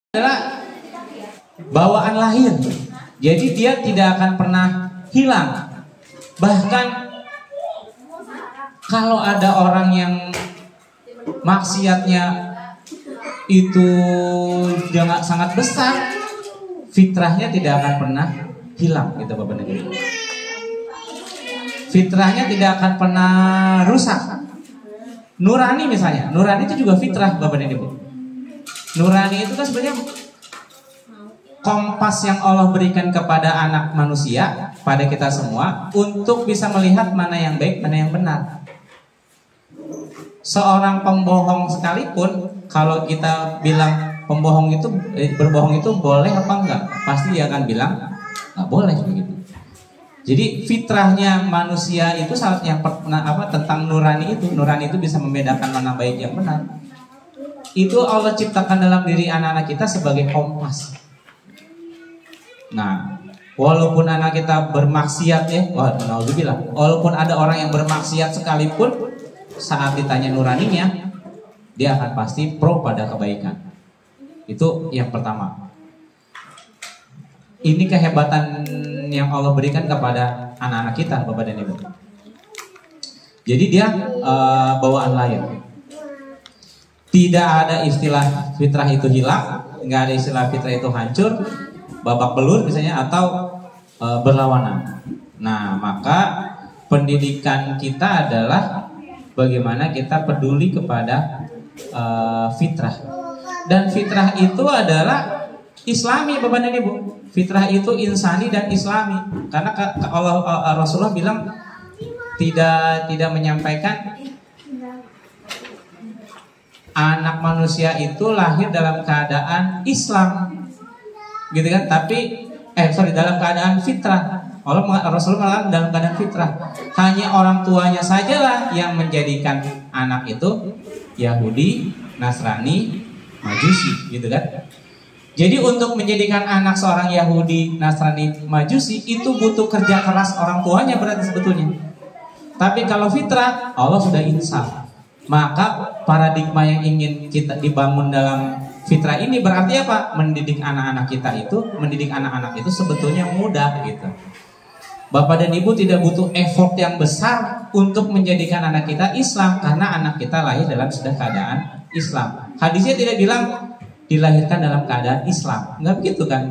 adalah bawaan lahir. Jadi dia tidak akan pernah hilang. Bahkan kalau ada orang yang maksiatnya itu jangan sangat besar, fitrahnya tidak akan pernah hilang, gitu Bapak dan Ibu. Fitrahnya tidak akan pernah rusak. Nurani misalnya, nurani itu juga fitrah Bapak dan Ibu. Nurani itu kan sebenarnya kompas yang Allah berikan kepada anak manusia, pada kita semua, untuk bisa melihat mana yang baik, mana yang benar. Seorang pembohong sekalipun, kalau kita bilang pembohong itu berbohong itu boleh apa enggak, pasti dia akan bilang nggak boleh begitu. Jadi fitrahnya manusia itu saat yang tentang nurani itu bisa membedakan mana baik yang benar. Itu Allah ciptakan dalam diri anak-anak kita sebagai kompas. Nah, walaupun anak kita bermaksiat ya, walaupun ada orang yang bermaksiat sekalipun, saat ditanya nuraninya, dia akan pasti pro pada kebaikan. Itu yang pertama. Ini kehebatan yang Allah berikan kepada anak-anak kita, Bapak dan Ibu. Jadi dia bawaan lahir. Tidak ada istilah fitrah itu hilang, nggak ada istilah fitrah itu hancur, babak belur misalnya, atau berlawanan. Nah, maka pendidikan kita adalah bagaimana kita peduli kepada fitrah. Dan fitrah itu adalah Islami, Bapak dan Ibu. Fitrah itu insani dan Islami. Karena Rasulullah bilang tidak menyampaikan anak manusia itu lahir dalam keadaan Islam, gitu kan? Dalam keadaan fitrah. Rasulullah dalam keadaan fitrah. Hanya orang tuanya sajalah yang menjadikan anak itu Yahudi, Nasrani, Majusi, gitu kan? Jadi untuk menjadikan anak seorang Yahudi, Nasrani, Majusi itu butuh kerja keras orang tuanya berarti sebetulnya. Tapi kalau fitrah, Allah sudah insaf. Maka paradigma yang ingin kita dibangun dalam fitrah ini berarti apa? Mendidik anak-anak itu sebetulnya mudah gitu. Bapak dan Ibu tidak butuh effort yang besar untuk menjadikan anak kita Islam, karena anak kita lahir dalam sudah keadaan Islam. Hadisnya tidak bilang dilahirkan dalam keadaan Islam, nggak begitu kan?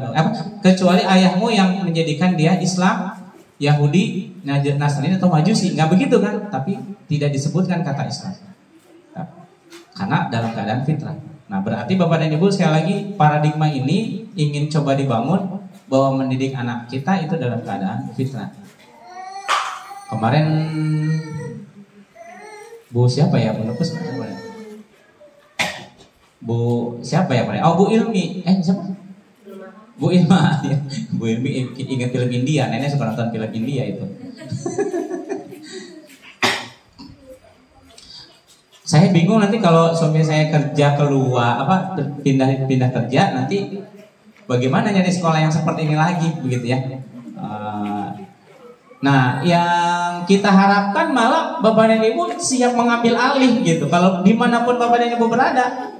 Kecuali ayahmu yang menjadikan dia Islam, Yahudi, Nasrani atau Majusi, nggak begitu kan? Tapi tidak disebutkan kata Islam, karena dalam keadaan fitrah. Nah, berarti Bapak dan Ibu sekali lagi paradigma ini ingin coba dibangun bahwa mendidik anak kita itu dalam keadaan fitrah. Kemarin Bu siapa ya menepus? Bu siapa ya kemarin? Oh, Bu Ilmi. Siapa? Bu Ilma. Bu Ilmi ingat film India. Nenek suka nonton film India itu. Saya bingung nanti kalau suami saya kerja keluar pindah kerja, nanti bagaimana nyari sekolah yang seperti ini lagi, begitu ya. Nah, yang kita harapkan malah Bapak dan Ibu siap mengambil alih gitu. Kalau dimanapun Bapak dan Ibu berada,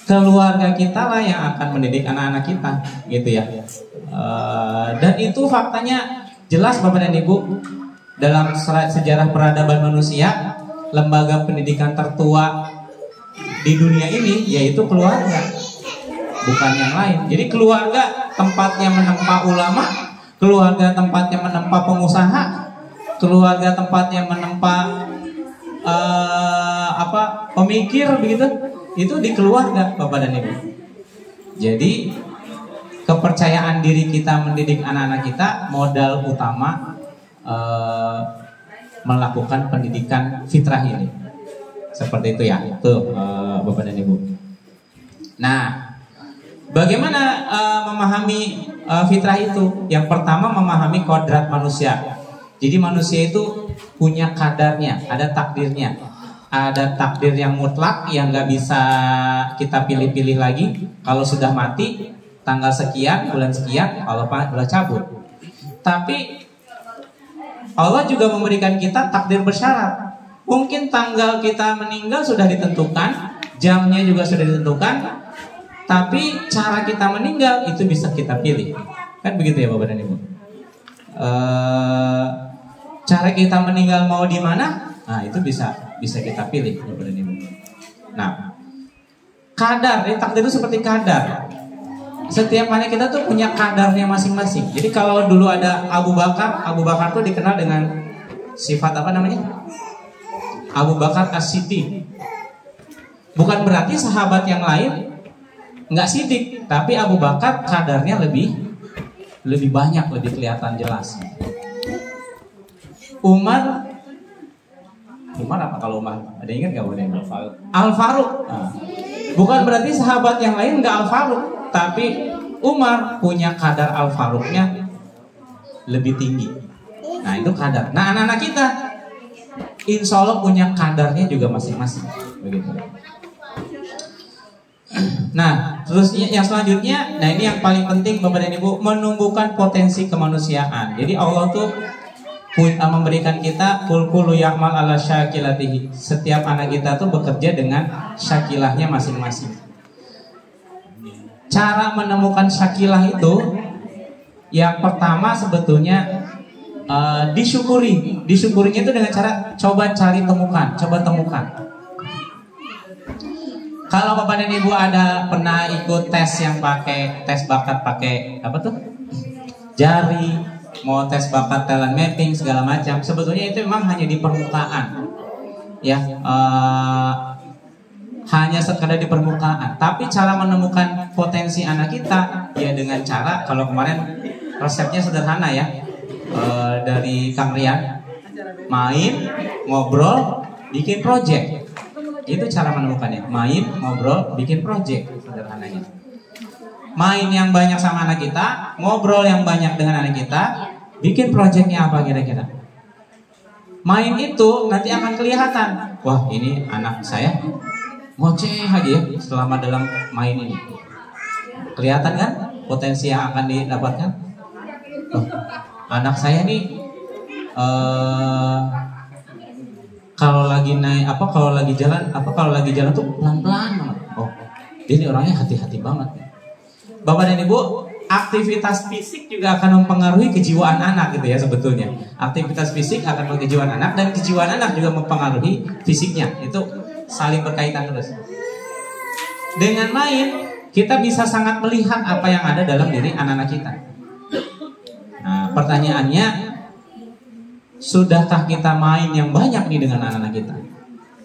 keluarga kita lah yang akan mendidik anak-anak kita, gitu ya. Dan itu faktanya jelas Bapak dan Ibu. Dalam sejarah peradaban manusia, lembaga pendidikan tertua di dunia ini yaitu keluarga, bukan yang lain. Jadi keluarga tempatnya menempa ulama, keluarga tempatnya menempa pengusaha, keluarga tempatnya menempa pemikir, begitu. Itu di keluarga, Bapak dan Ibu. Jadi kepercayaan diri kita mendidik anak-anak kita, modal utama melakukan pendidikan fitrah ini. Seperti itu ya, Bapak dan Ibu. Nah, bagaimana memahami fitrah itu? Yang pertama, memahami kodrat manusia. Jadi manusia itu punya kadarnya, ada takdirnya. Ada takdir yang mutlak yang gak bisa kita pilih-pilih lagi. Kalau sudah mati, tanggal sekian, bulan sekian, Allah cabut. Tapi Allah juga memberikan kita takdir bersyarat. Mungkin tanggal kita meninggal sudah ditentukan, jamnya juga sudah ditentukan, Tapi cara kita meninggal itu bisa kita pilih. Kan begitu ya Bapak dan Ibu. Cara kita meninggal mau di mana? Nah, itu bisa kita pilih Bapak dan Ibu. Nah, kadar, takdir itu seperti kadar. Setiap anak kita tuh punya kadarnya masing-masing. Jadi kalau dulu ada Abu Bakar tuh dikenal dengan sifat apa namanya? Abu Bakar As-Siddiq. Bukan berarti sahabat yang lain nggak sidik, tapi Abu Bakar kadarnya lebih banyak, lebih kelihatan jelas. Umar apa kalau Umar? Ada ingat nggak Umar? Al-Faruq. Nah, bukan berarti sahabat yang lain nggak Al-Faruq, tapi Umar punya kadar Al-Faruqnya lebih tinggi. Nah, itu kadar. Nah, anak-anak kita insya Allah punya kadarnya juga masing-masing. Begitu. Nah, terus yang selanjutnya, nah ini yang paling penting Bapak dan Ibu, menumbuhkan potensi kemanusiaan. Jadi Allah tuh memberikan kita kulkulu ya'mal ala syakilatihi. Setiap anak kita tuh bekerja dengan syakilahnya masing-masing. Cara menemukan syakilah itu, yang pertama sebetulnya disyukuri. Disyukurinya itu dengan cara coba temukan. Kalau Bapak dan Ibu ada pernah ikut tes yang pakai tes bakat pakai apa tuh? Jari, mau tes bakat talent mapping segala macam. Sebetulnya itu memang hanya di permukaan. Ya, hanya sekadar di permukaan. Tapi cara menemukan potensi anak kita ya dengan cara, kalau kemarin resepnya sederhana ya. Dari Kang Rian, main, ngobrol, bikin project. Itu cara menemukannya. Main, ngobrol, bikin project sederhananya. Main yang banyak sama anak kita, ngobrol yang banyak dengan anak kita, bikin projectnya apa kira-kira. Main itu nanti akan kelihatan. Wah, ini anak saya ngoceh aja ya selama dalam main ini. Kelihatan kan potensi yang akan didapatkan? Oh, anak saya nih kalau lagi jalan tuh pelan-pelan banget. Oh, dia orangnya hati-hati banget. Bapak dan Ibu, aktivitas fisik juga akan mempengaruhi kejiwaan anak gitu ya sebetulnya. Aktivitas fisik akan mempengaruhi kejiwaan anak, dan kejiwaan anak juga mempengaruhi fisiknya. Itu saling berkaitan terus. Dengan main, kita bisa sangat melihat apa yang ada dalam diri anak-anak kita. Nah, pertanyaannya, sudahkah kita main yang banyak nih dengan anak-anak kita?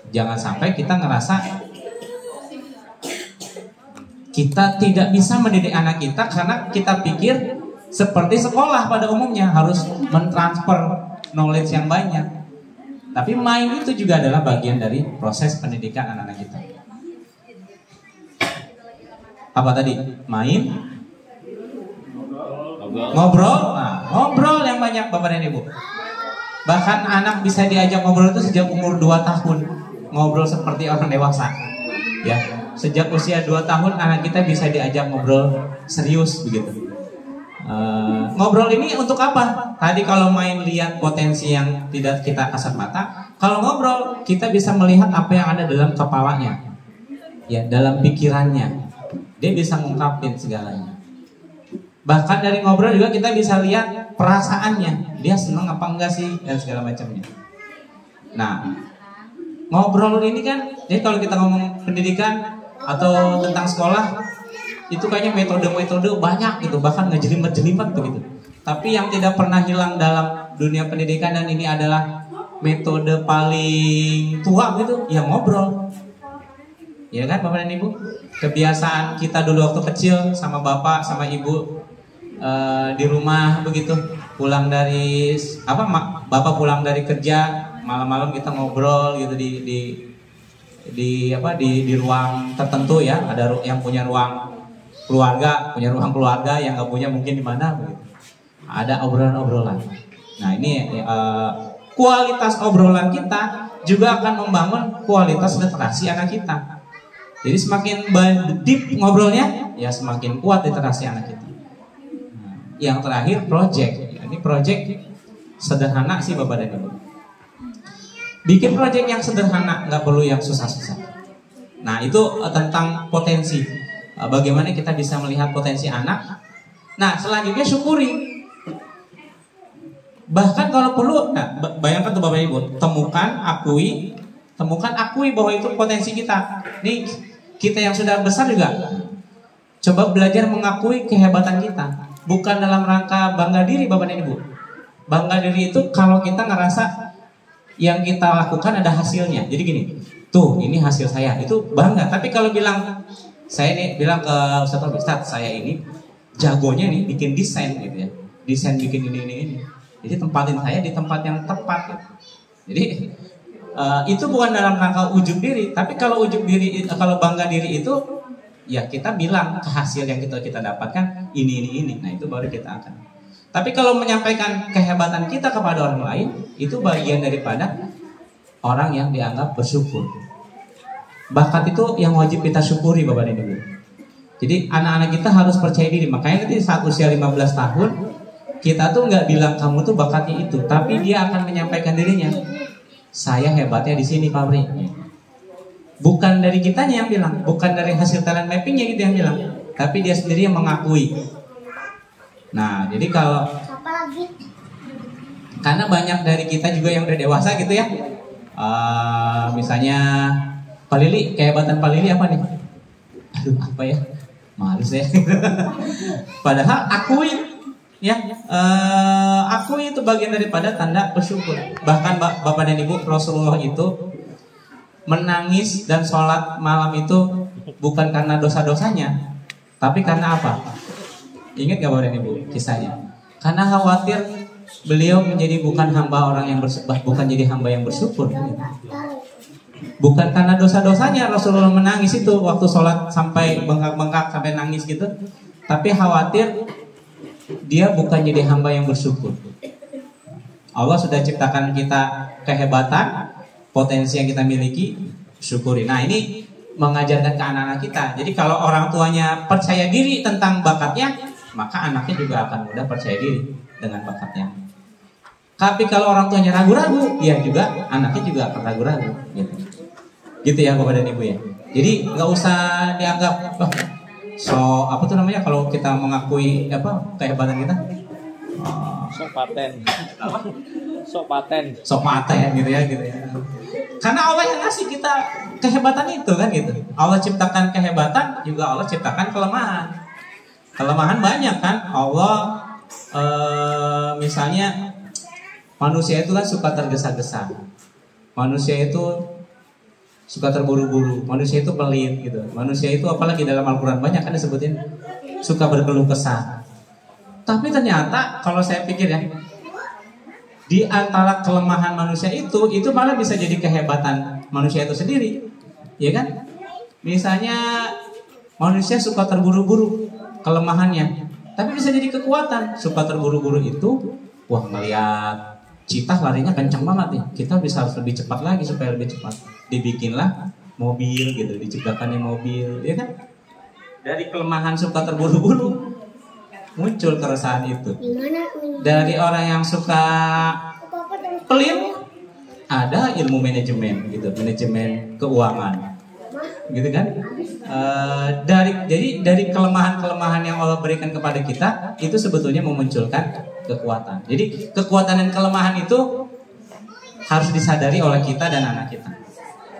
Jangan sampai kita ngerasa kita tidak bisa mendidik anak kita karena kita pikir seperti sekolah pada umumnya harus mentransfer knowledge yang banyak. Tapi main itu juga adalah bagian dari proses pendidikan anak-anak kita. Apa tadi? Main, ngobrol. Nah, ngobrol yang banyak Bapak dan Ibu. Bahkan anak bisa diajak ngobrol itu sejak umur 2 tahun. Ngobrol seperti orang dewasa. Ya, sejak usia 2 tahun anak kita bisa diajak ngobrol serius begitu. Ngobrol ini untuk apa? Tadi kalau main lihat potensi yang tidak kita kasat mata. Kalau ngobrol kita bisa melihat apa yang ada dalam kepalanya. Ya, dalam pikirannya. Dia bisa ngungkapin segalanya. Bahkan dari ngobrol juga kita bisa lihat perasaannya. Dia senang apa enggak sih dan segala macamnya. Nah, ngobrol ini kan, jadi kalau kita ngomong pendidikan atau tentang sekolah, itu kayaknya metode-metode banyak gitu, bahkan ngejelimet-jelimet begitu. Tapi yang tidak pernah hilang dalam dunia pendidikan, dan ini adalah metode paling tua gitu, ya ngobrol. Ya kan Bapak dan Ibu? Kebiasaan kita dulu waktu kecil sama bapak, sama ibu di rumah begitu, pulang dari bapak pulang dari kerja, malam-malam kita ngobrol gitu di ruang tertentu ya. Ada yang punya ruang keluarga, yang nggak punya mungkin di mana begitu. Ada obrolan-obrolan. Nah, ini kualitas obrolan kita juga akan membangun kualitas literasi anak kita. Jadi semakin deep ngobrolnya, ya semakin kuat literasi anak kita. Nah, yang terakhir project. Ini project sederhana sih Bapak dan Ibu. Bikin project yang sederhana, nggak perlu yang susah-susah. Nah, itu tentang potensi. bagaimana kita bisa melihat potensi anak. Nah, selanjutnya syukuri. Bahkan kalau perlu, nah, bayangkan tuh Bapak Ibu, temukan, akui bahwa itu potensi kita. Nih, kita yang sudah besar juga coba belajar mengakui kehebatan kita. Bukan dalam rangka bangga diri Bapak dan Ibu. Bangga diri itu kalau kita ngerasa yang kita lakukan ada hasilnya. Jadi gini, tuh ini hasil saya, itu bangga. Tapi kalau saya nih bilang ke Ustadz, saya ini jagonya nih bikin desain gitu ya. Desain bikin ini. Jadi tempatin saya di tempat yang tepat gitu. Jadi itu bukan dalam rangka ujub diri. Tapi kalau kalau bangga diri itu ya kita bilang ke hasil yang kita dapatkan ini. Nah, itu baru kita akan. Tapi kalau menyampaikan kehebatan kita kepada orang lain, itu bagian daripada orang yang dianggap bersyukur. Bakat itu yang wajib kita syukuri Bapak dan Ibu. Jadi anak-anak kita harus percaya diri. Makanya nanti saat usia 15 tahun, kita tuh nggak bilang kamu tuh bakatnya itu, tapi dia akan menyampaikan dirinya. Saya hebatnya di sini, Pabrik. Bukan dari kitanya yang bilang, bukan dari hasil talent mappingnya gitu yang bilang, tapi dia sendiri yang mengakui. Nah, jadi kalau karena banyak dari kita juga yang udah dewasa gitu ya, misalnya Pak Lili, kehebatan Pak Lili apa nih? Aduh, apa ya? Males ya. Padahal akui itu bagian daripada tanda bersyukur. Bahkan Bapak dan Ibu, Rasulullah itu menangis dan sholat malam itu bukan karena dosa-dosanya, tapi karena apa? Ingat gak Bapak dan Ibu kisahnya? Karena khawatir beliau menjadi bukan hamba orang yang bukan jadi hamba yang bersyukur. Bukan karena dosa-dosanya Rasulullah menangis itu waktu sholat sampai bengkak-bengkak sampai nangis gitu, tapi khawatir dia bukan jadi hamba yang bersyukur. Allah sudah ciptakan kita kehebatan, potensi yang kita miliki, syukuri. Nah, ini mengajarkan ke anak-anak kita. Jadi kalau orang tuanya percaya diri tentang bakatnya, maka anaknya juga akan mudah percaya diri dengan bakatnya. Tapi kalau orang tuanya ragu-ragu, ya juga anaknya juga akan ragu-ragu. Gitu ya Bapak dan Ibu ya. Jadi nggak usah dianggap apa tuh namanya kalau kita mengakui kehebatan kita. Sok paten gitu ya. Karena Allah yang ngasih kita kehebatan itu kan gitu. Allah ciptakan kehebatan, juga Allah ciptakan kelemahan. Kelemahan banyak kan. Allah misalnya manusia itu kan suka tergesa-gesa. Manusia itu suka terburu-buru. Manusia itu pelit gitu. Manusia itu apalagi dalam Al-Quran banyak kan disebutin suka berkeluh kesah. Tapi ternyata kalau saya pikir ya, di antara kelemahan manusia itu malah bisa jadi kehebatan manusia itu sendiri, ya kan? Misalnya manusia suka terburu-buru, kelemahannya, tapi bisa jadi kekuatan. Suka terburu-buru itu, wah ngeliat citah larinya kenceng banget nih, kita bisa harus lebih cepat lagi supaya lebih cepat. Dibikinlah mobil gitu, diciptakannya mobil, ya kan? Dari kelemahan suka terburu-buru muncul keresahan itu. Dari orang yang suka pelit, ada ilmu manajemen gitu, manajemen keuangan, gitu kan? Dari kelemahan-kelemahan yang Allah berikan kepada kita itu sebetulnya memunculkan kekuatan. Jadi kekuatan dan kelemahan itu harus disadari oleh kita dan anak kita.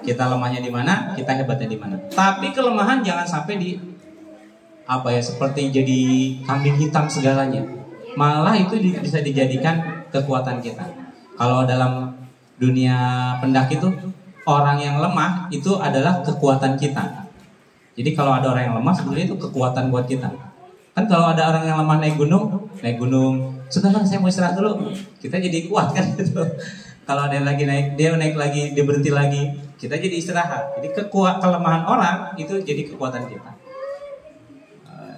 Kita lemahnya di mana, kita hebatnya di mana. Tapi kelemahan jangan sampai seperti jadi kambing hitam segalanya. Malah itu bisa dijadikan kekuatan kita. Kalau dalam dunia pendaki itu orang yang lemah itu adalah kekuatan kita. Jadi kalau ada orang yang lemah sebenarnya itu kekuatan buat kita. Kan kalau ada orang yang lemah naik gunung, sebentar saya mau istirahat dulu, kita jadi kuat kan gitu. Kalau ada yang lagi naik, dia naik lagi, dia berhenti lagi, kita jadi istirahat. Jadi kelemahan orang itu jadi kekuatan kita.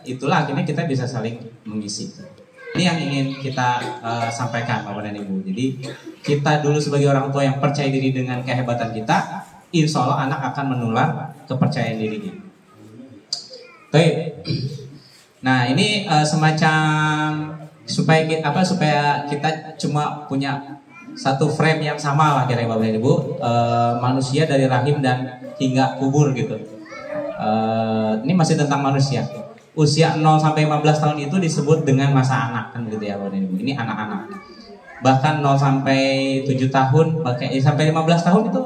Itulah akhirnya kita bisa saling mengisi. Ini yang ingin kita sampaikan Bapak dan Ibu. Jadi kita dulu sebagai orang tua yang percaya diri dengan kehebatan kita, insya Allah anak akan menular kepercayaan dirinya. Baik. Nah ini semacam supaya kita cuma punya satu frame yang sama lah kira-kira Bapak dan Ibu, manusia dari rahim dan hingga kubur gitu. Ini masih tentang manusia. Usia 0 sampai 15 tahun itu disebut dengan masa anak kan gitu ya Bapak dan Ibu. Ini anak-anak. Bahkan 0 sampai 7 tahun, sampai 15 tahun itu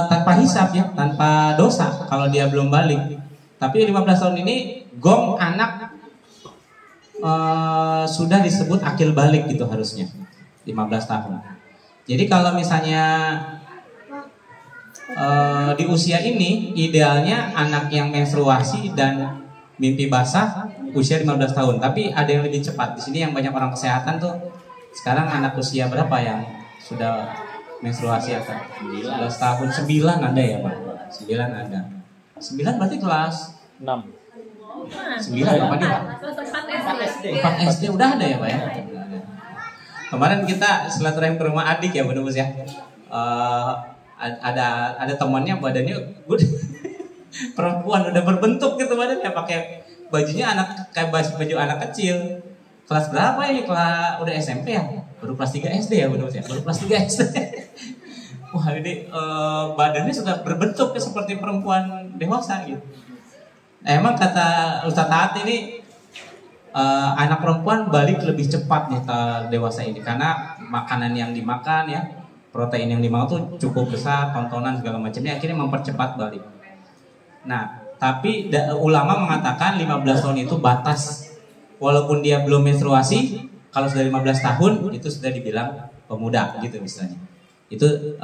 tanpa hisab ya, tanpa dosa kalau dia belum balik. Tapi 15 tahun ini gong anak sudah disebut akil balik gitu harusnya 15 tahun. Jadi kalau misalnya di usia ini idealnya anak yang menstruasi dan mimpi basah usia 15 tahun. Tapi ada yang lebih cepat. Di sini yang banyak orang kesehatan tuh sekarang anak usia berapa yang sudah menstruasi atau 11 tahun, 9 ada ya Pak? 9 ada. 9 berarti kelas 6. 9 apa dia? 4 SD udah ada ya Pak ya? Kemarin kita silaturahim ke rumah adik ya Bu ya. Ada temannya badannya perempuan udah berbentuk gitu badannya, pakai bajunya kayak baju anak kecil. Kelas berapa ini? Kelas udah SMP ya? Baru kelas 3 SD ya Bu ya? Baru kelas 3 SD. Wah ini badannya sudah berbentuk seperti perempuan dewasa gitu. Emang kata Ustaz Taat ini anak perempuan balik lebih cepat nih dewasa ini karena makanan yang dimakan ya, protein yang dimakan tuh cukup besar, tontonan segala macamnya akhirnya mempercepat balik. Nah, tapi ulama mengatakan 15 tahun itu batas. Walaupun dia belum menstruasi, kalau sudah 15 tahun itu sudah dibilang pemuda gitu misalnya. Itu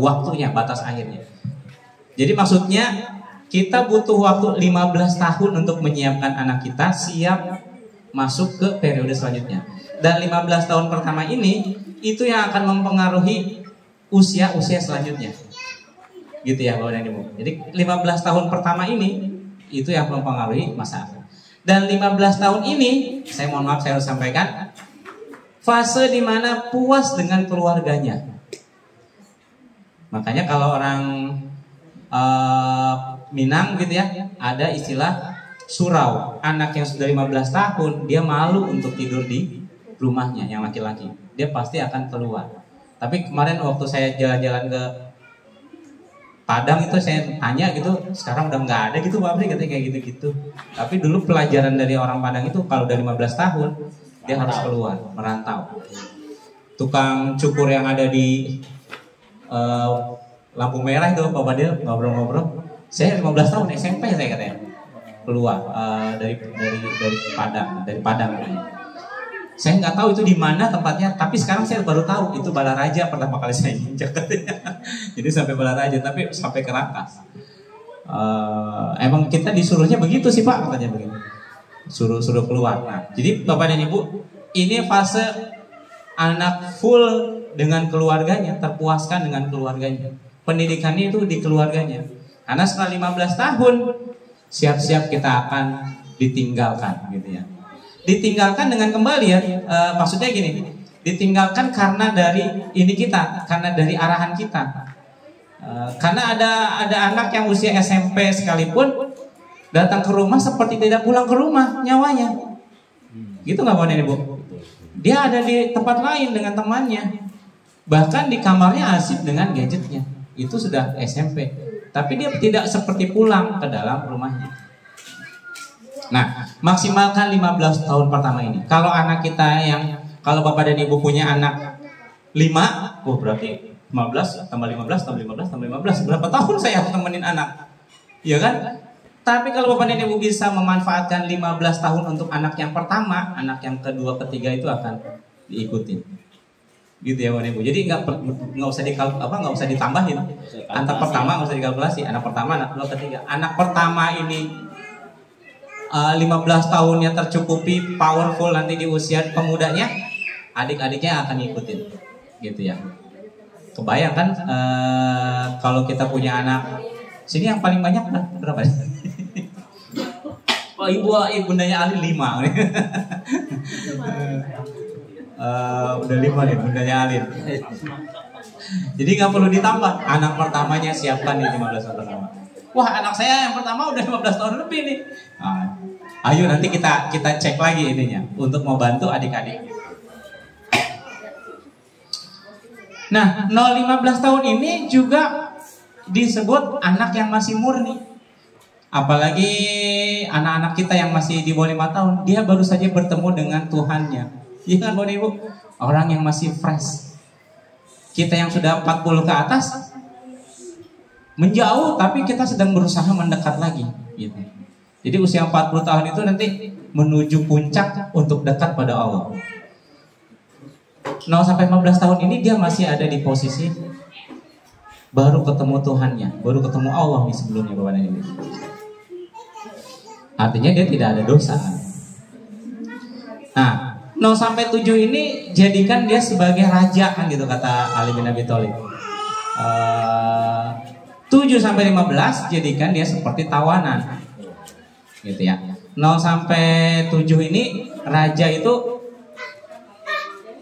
waktunya, batas akhirnya. Jadi maksudnya kita butuh waktu 15 tahun untuk menyiapkan anak kita siap masuk ke periode selanjutnya. Dan 15 tahun pertama ini itu yang akan mempengaruhi usia-usia selanjutnya. Gitu ya Bapak dan Ibu. Jadi 15 tahun pertama ini itu yang mempengaruhi masa. Dan 15 tahun ini, saya mohon maaf saya harus sampaikan, fase di mana puas dengan keluarganya. Makanya kalau orang Minang gitu ya, ada istilah surau. Anak yang sudah 15 tahun dia malu untuk tidur di rumahnya yang laki-laki. Dia pasti akan keluar. Tapi kemarin waktu saya jalan-jalan ke Padang itu saya tanya gitu, sekarang udah nggak ada gitu pabrik katanya kayak gitu-gitu. Tapi dulu pelajaran dari orang Padang itu kalau udah 15 tahun dia harus keluar, merantau. Tukang cukur yang ada di lampu merah itu Pak Badil ngobrol-ngobrol. Saya 15 tahun SMP saya katanya keluar dari Padang. Saya nggak tahu itu di mana tempatnya, tapi sekarang saya baru tahu itu Balaraja pertama kali saya injak katanya. Jadi sampai Balaraja, tapi sampai ke Rangkas. Emang kita disuruhnya begitu sih Pak, katanya begitu. Suruh keluar. Nah, jadi Bapak dan Ibu, ini fase anak full dengan keluarganya, terpuaskan dengan keluarganya. Pendidikannya itu di keluarganya. Karena setelah 15 tahun siap-siap kita akan ditinggalkan gitu ya. Ditinggalkan dengan kembali ya, maksudnya gini, ditinggalkan karena dari ini kita, karena dari arahan kita. Karena ada anak yang usia SMP sekalipun datang ke rumah seperti tidak pulang ke rumah nyawanya. Gitu nggak Bapak dan Ibu? Dia ada di tempat lain dengan temannya. Bahkan di kamarnya asik dengan gadgetnya. Itu sudah SMP. Tapi dia tidak seperti pulang ke dalam rumahnya. Nah, maksimalkan 15 tahun pertama ini. Kalau anak kita kalau Bapak dan Ibu punya anak 5, berarti 15 tambah 15 tambah 15 tambah 15. Berapa tahun saya harus temenin anak? Ya kan? Tapi kalau Bapak dan Ibu bisa memanfaatkan 15 tahun untuk anak yang pertama, anak yang kedua, ketiga itu akan diikutin. Gitu ya Bapak dan Ibu. Jadi nggak usah ditambahin. Anak pertama nggak usah dikalkulasi. Anak pertama, anak kedua, ketiga. Anak pertama ini 15 tahunnya tercukupi, powerful nanti di usia pemudanya, adik-adiknya akan ngikutin, gitu ya. Kebayang kan kalau kita punya anak, sini yang paling banyak berapa? Oh ibundanya Ali 5. Udah 5 nih bundanya Alin. Jadi nggak perlu ditambah, anak pertamanya siapkan di 15 tahun pertama. Wah anak saya yang pertama udah 15 tahun lebih nih. Ayo nanti kita cek lagi ininya untuk mau bantu adik-adik. Nah 0-15 tahun ini juga disebut anak yang masih murni. Apalagi anak-anak kita yang masih di bawah 5 tahun, dia baru saja bertemu dengan Tuhannya. Iya kan Bapak Ibu? Orang yang masih fresh. Kita yang sudah 40 ke atas menjauh, tapi kita sedang berusaha mendekat lagi gitu. Jadi usia 40 tahun itu nanti menuju puncak untuk dekat pada Allah. 0 sampai 15 tahun ini dia masih ada di posisi baru ketemu Tuhannya, baru ketemu Allah nih sebelumnya Bapak dan Ibu. Artinya dia tidak ada dosa. Nah, 0 sampai 7 ini jadikan dia sebagai raja kan gitu kata Ali bin Abi Thalib. 7 sampai 15 jadikan dia seperti tawanan. Gitu ya. 0 sampai 7 ini raja itu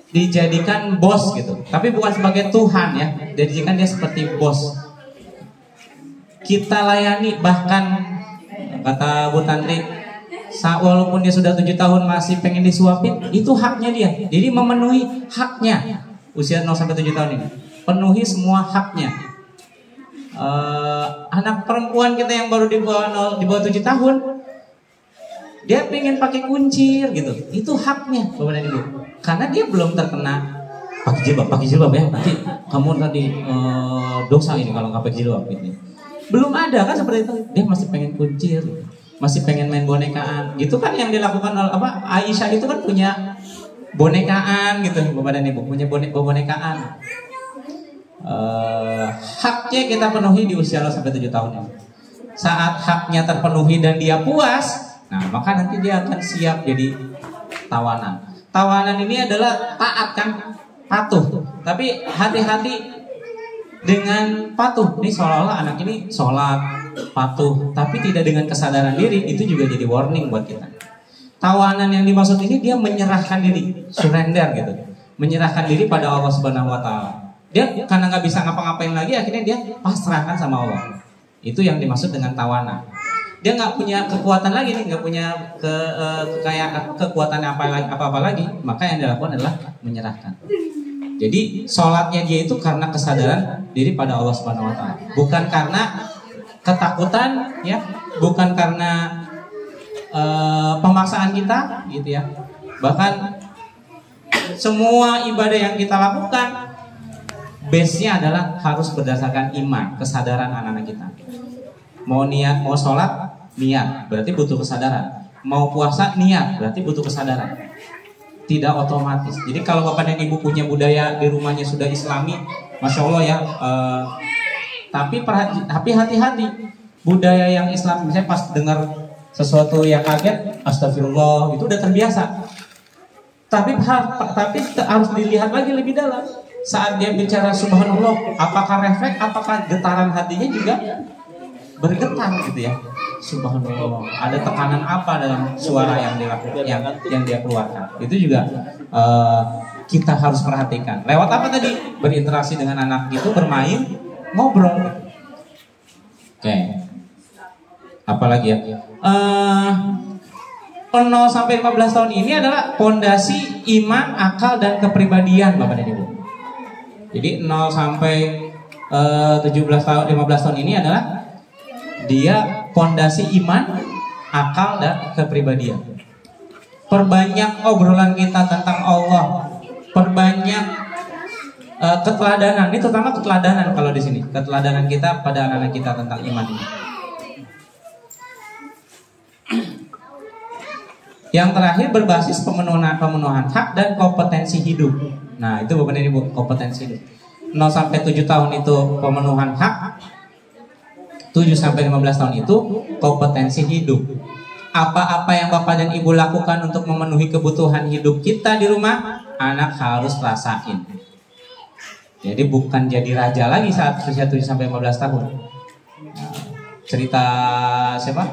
dijadikan bos gitu. Tapi bukan sebagai Tuhan ya. Dijadikan dia seperti bos. Kita layani, bahkan kata Bu Tantri, walaupun dia sudah 7 tahun masih pengen disuapin, itu haknya dia. Jadi memenuhi haknya. Usia 0 sampai 7 tahun ini penuhi semua haknya. Anak perempuan kita yang baru di bawah 7 tahun, dia pengen pakai kuncir gitu, itu haknya Bapak dan Ibu. Karena dia belum terkena pakai jilbab ya, nanti kamu tadi dosa ini kalau nggak pakai jilbab gitu. Belum ada kan seperti itu. Dia masih pengen kuncir, masih pengen main bonekaan. Gitu kan yang dilakukan oleh Aisyah itu kan punya bonekaan gitu Bapak dan Ibu, punya bonekaan. Haknya kita penuhi di usia 0 sampai 7 tahun ini. Saat haknya terpenuhi dan dia puas, nah maka nanti dia akan siap jadi tawanan. Tawanan ini adalah taat kan, patuh. Tapi hati-hati dengan patuh. Ini seolah-olah anak ini sholat, patuh, tapi tidak dengan kesadaran diri. Itu juga jadi warning buat kita. Tawanan yang dimaksud ini dia menyerahkan diri, surrender gitu, menyerahkan diri pada Allah Subhanahu Wa Taala. Dia karena nggak bisa ngapa-ngapain lagi, akhirnya dia pasrahkan sama Allah. Itu yang dimaksud dengan tawanan. Dia nggak punya kekuatan lagi nih, nggak punya kekuatan apa-apa lagi. Maka yang dilakukan adalah menyerahkan. Jadi sholatnya dia itu karena kesadaran diri pada Allah Subhanahu Wa Taala, bukan karena ketakutan, ya, bukan karena pemaksaan kita, gitu ya. Bahkan semua ibadah yang kita lakukan, base-nya adalah harus berdasarkan iman, kesadaran anak-anak kita. Mau niat, mau sholat, niat, berarti butuh kesadaran. Mau puasa, niat, berarti butuh kesadaran. Tidak otomatis. Jadi kalau Bapak dan Ibu punya budaya di rumahnya sudah Islami, Masya Allah ya. Tapi hati-hati. Budaya yang Islam, misalnya pas dengar sesuatu yang kaget, astagfirullah, itu udah terbiasa. Tapi harus dilihat lagi lebih dalam. Saat dia bicara subhanallah, apakah refleks, apakah getaran hatinya juga bergetar gitu ya. Subhanallah, ada tekanan apa dalam suara yang dia keluarkan. Itu juga kita harus perhatikan. Lewat apa tadi? Berinteraksi dengan anak itu, bermain, ngobrol. Oke. Apalagi ya? 0 sampai 15 tahun ini adalah pondasi iman, akal, dan kepribadian Bapak dan Ibu. Jadi 0 sampai 15 tahun ini adalah dia pondasi iman, akal, dan kepribadian. Perbanyak obrolan kita tentang Allah, perbanyak keteladanan. Ini terutama keteladanan kalau di sini, keteladanan kita pada anak-anak kita tentang iman ini. Yang terakhir berbasis pemenuhan hak dan kompetensi hidup. Nah itu Bapak dan Ibu, kompetensi hidup. 0 sampai 7 tahun itu pemenuhan hak, 7 sampai 15 tahun itu kompetensi hidup. Apa-apa yang Bapak dan Ibu lakukan untuk memenuhi kebutuhan hidup kita di rumah, anak harus rasain. Jadi bukan jadi raja lagi saat usia 7 sampai 15 tahun. Cerita siapa?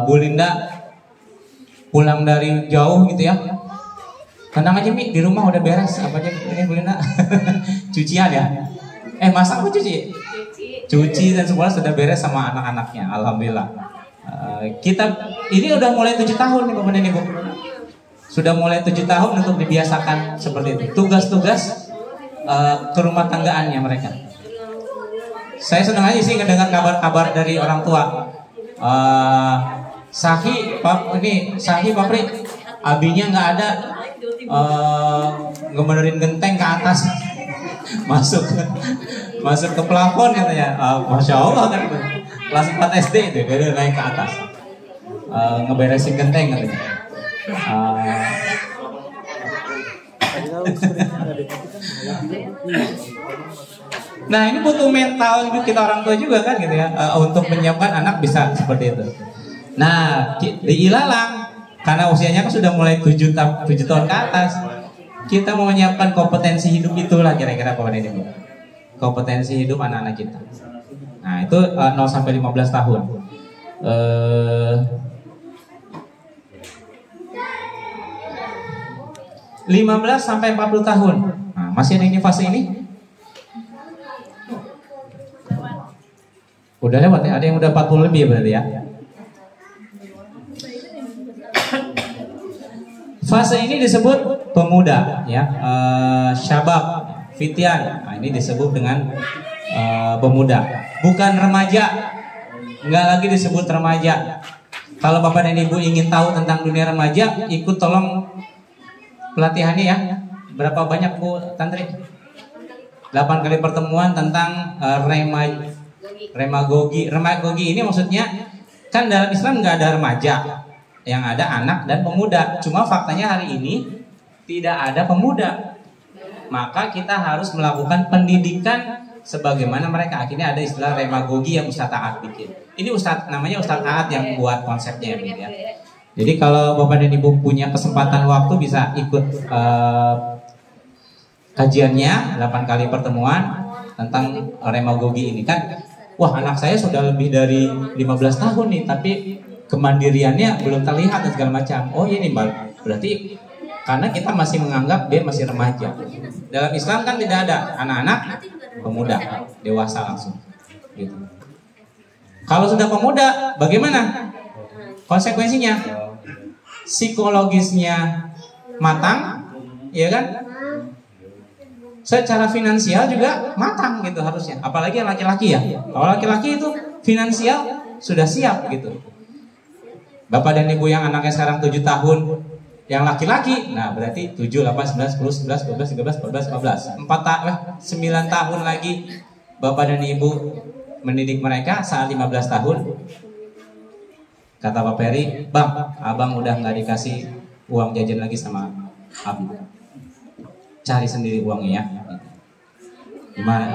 Bu Linda pulang dari jauh gitu ya. Tenang aja Mi, di rumah udah beres. Apa aja ini Bu Linda? Cucian ya? Masak apa cuci? Cuci dan semua sudah beres sama anak-anaknya. Alhamdulillah. Kita ini udah mulai 7 tahun nih Bapak dan Ibu. Sudah mulai 7 tahun untuk dibiasakan seperti itu. Tugas-tugas ke rumah tanggaannya mereka. Saya senang aja sih ngedengar kabar-kabar dari orang tua. Sahi Papri, abinya nggak ada, ngebenerin genteng ke atas, masuk ke plafon katanya. Masya Allah kan, kelas 4 SD itu dia naik ke atas, ngeberesin genteng katanya. Nah ini butuh mental kita orang tua juga kan gitu ya, untuk menyiapkan anak bisa seperti itu. Nah di Ilalang karena usianya kan sudah mulai 7 tahun ke atas, kita mau menyiapkan kompetensi hidup itulah kira-kira Bapak dan Ibu. Kompetensi hidup anak-anak kita. Nah itu 0 sampai 15 tahun. 15 sampai 40 tahun. Nah, masih ada yang di fase ini? Udah lewat ya, ada yang udah 40 lebih berarti ya. Fase ini disebut pemuda ya, syabab, fityan. Nah, ini disebut dengan pemuda, bukan remaja. Enggak lagi disebut remaja. Kalau Bapak dan Ibu ingin tahu tentang dunia remaja, ikut tolong pelatihannya ya. Berapa banyak Bu Tantri? 8 kali pertemuan tentang remagogi. Remagogi ini maksudnya kan dalam Islam nggak ada remaja, yang ada anak dan pemuda. Cuma faktanya hari ini tidak ada pemuda. Maka kita harus melakukan pendidikan sebagaimana mereka. Akhirnya ada istilah remagogi yang Ustadz Aat bikin. Ini namanya Ustadz Aat yang buat konsepnya ya. Jadi kalau Bapak dan Ibu punya kesempatan waktu bisa ikut kajiannya 8 kali pertemuan tentang remagogi ini kan. Wah, anak saya sudah lebih dari 15 tahun nih, tapi kemandiriannya belum terlihat dan segala macam. Oh ini berarti karena kita masih menganggap dia masih remaja. Dalam Islam kan tidak ada anak-anak, pemuda, dewasa langsung. Gitu. Kalau sudah pemuda, bagaimana konsekuensinya? Psikologisnya matang, ya kan? Secara finansial juga matang gitu harusnya. Apalagi yang laki-laki ya. Kalau laki-laki itu finansial sudah siap gitu. Bapak dan Ibu yang anaknya sekarang 7 tahun, yang laki-laki, nah berarti 7, 8, 9, 10, 11, 12, 13, 14, 15 9 tahun lagi Bapak dan Ibu mendidik mereka. Saat 15 tahun kata Pak Peri, Bang, abang udah gak dikasih uang jajan lagi sama Abi, cari sendiri uangnya ya. Gimana